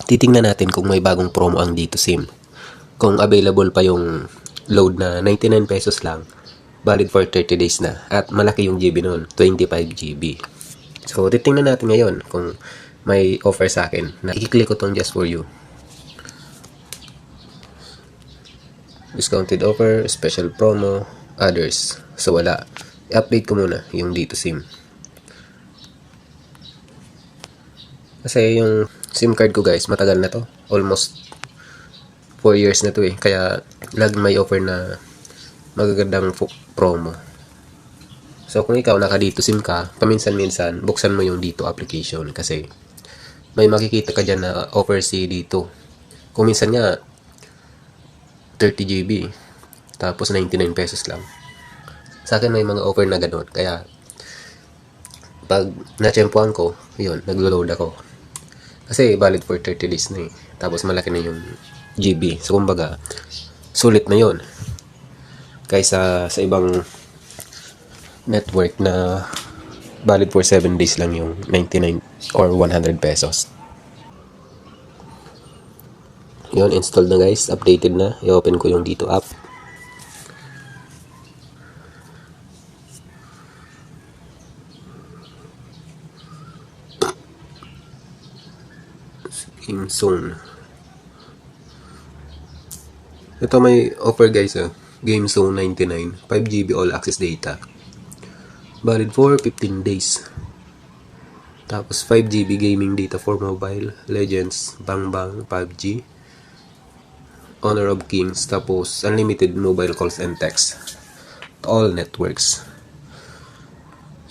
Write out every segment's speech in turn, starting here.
titingnan natin kung may bagong promo ang Dito SIM. Kung available pa yung load na 99 pesos lang, valid for 30 days na. At malaki yung GB nun, 25 GB. So, titingnan natin ngayon kung may offer sa akin. I-click ko tong just for you. Discounted offer, special promo, others. So, wala. I-update ko muna yung Dito SIM. Kasi yung SIM card ko guys, matagal na to. Almost 4 years na to eh. Kaya lagi may offer na magagandang promo. So kung ikaw naka-Dito SIM ka, paminsan-minsan buksan mo yung Dito application kasi may makikita ka dyan na offer si Dito. Kung minsan nga 30 GB tapos 99 pesos lang. Sa akin may mga offer na ganun. Kaya pag na-tsempuhan ko, yun, naglo-load ako. Kasi valid for 30 days na eh. Tapos malaki na yung GB. So kumbaga, sulit na yun. Kaysa sa ibang network na valid for 7 days lang yung 99 or 100 pesos. Yun, installed na guys. Updated na. I-open ko yung Dito app. Game Zone. Ito may offer guys Game Zone 99, 5GB all access data. Valid for 15 days. Tapos 5GB gaming data for mobile, Legends, Bang Bang, PUBG, Honor of Kings, tapos unlimited mobile calls and text to all networks.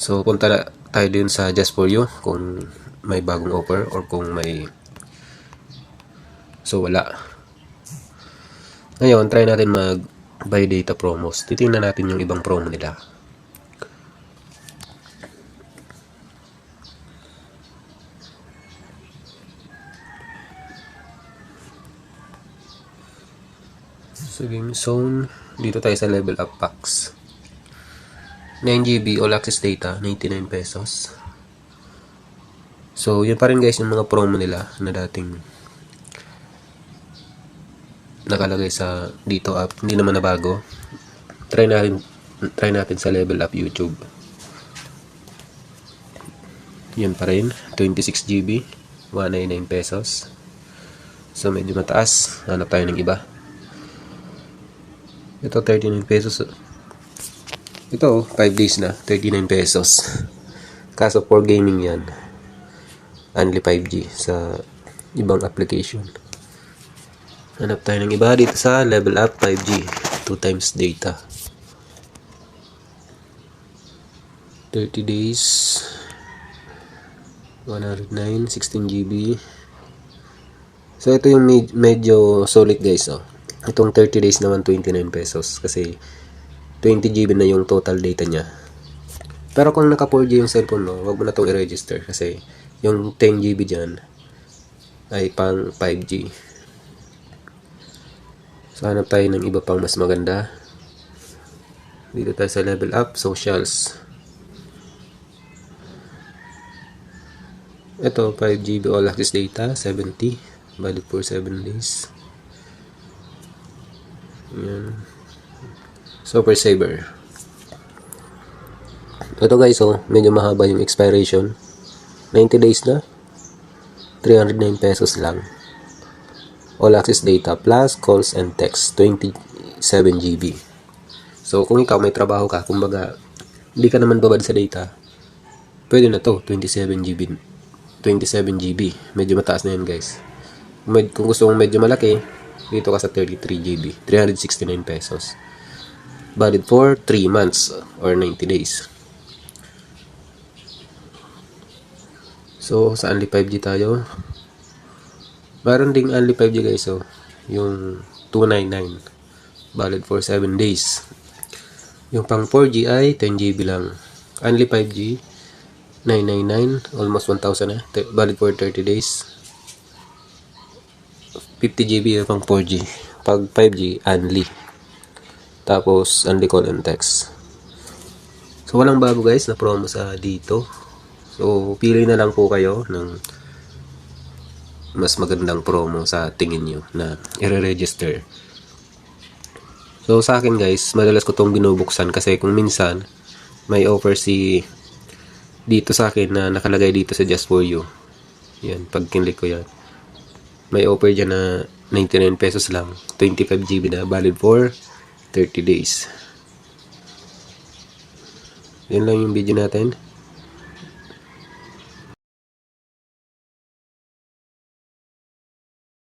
So punta na tayo dun sa Just For You kung may bagong offer or kung may. So wala. Ngayon, try natin mag-buy data promos. Titingnan natin yung ibang promo nila. So, Game Zone. Dito tayo sa Level Up Packs. 9GB all access data, 99 pesos. So, yun pa rin guys yung mga promo nila na dating nakalagay sa Dito app. Hindi naman na bago. Try natin sa Level Up YouTube. Yun pa rin. 26GB, 199 pesos. So medyo mataas. Hanap tayo ng iba. Ito 39 pesos. Ito 5 days na, 39 pesos. Kaso for gaming yan. Only 5G sa ibang application. Hanap tayo ng iba dito sa Level Up 5G. 2 times data. 30 days. 109, 16GB. So ito yung medyo solid guys. Itong 30 days naman 29 pesos. Kasi 20GB na yung total data niya. Pero kung naka 4G yung cellphone mo, wag mo na itong i-register. Kasi yung 10GB dyan ay pang 5G. So, hanap tayo ng iba pang mas maganda. Dito tayo sa Level Up, Socials. Ito, 5GB all access data, 70. Valid for 7 days. Yan. Super Saver. Ito guys, medyo mahaba yung expiration. 90 days na. 309 pesos lang. All access data plus calls and text 27GB. So kung ikaw may trabaho ka, kumbaga hindi ka naman babad sa data, pwede na to 27GB. Medyo mataas na yan guys. Kung gusto mong medyo malaki, dito ka sa 33GB, 369 pesos. Valid for 3 months or 90 days. So sa only 5G tayo. Meron ding only 5G guys, yung 299, valid for 7 days. Yung pang 4G ay 10GB lang. Only 5G, 999, almost 1,000 na, valid for 30 days. 50GB yung pang 4G. Pag 5G, only. Tapos, only call and text. So, walang bago guys na promo sa Dito. So, pili na lang po kayo ng mas magandang promo sa tingin nyo na i-register. So sa akin guys, madalas ko tong binubuksan kasi kung minsan may offer si dito sa akin na nakalagay dito sa Just For You. Yan, pag kinlik ko yan. May offer dyan na 99 pesos lang. 25 GB na, valid for 30 days. Yan lang yung video natin.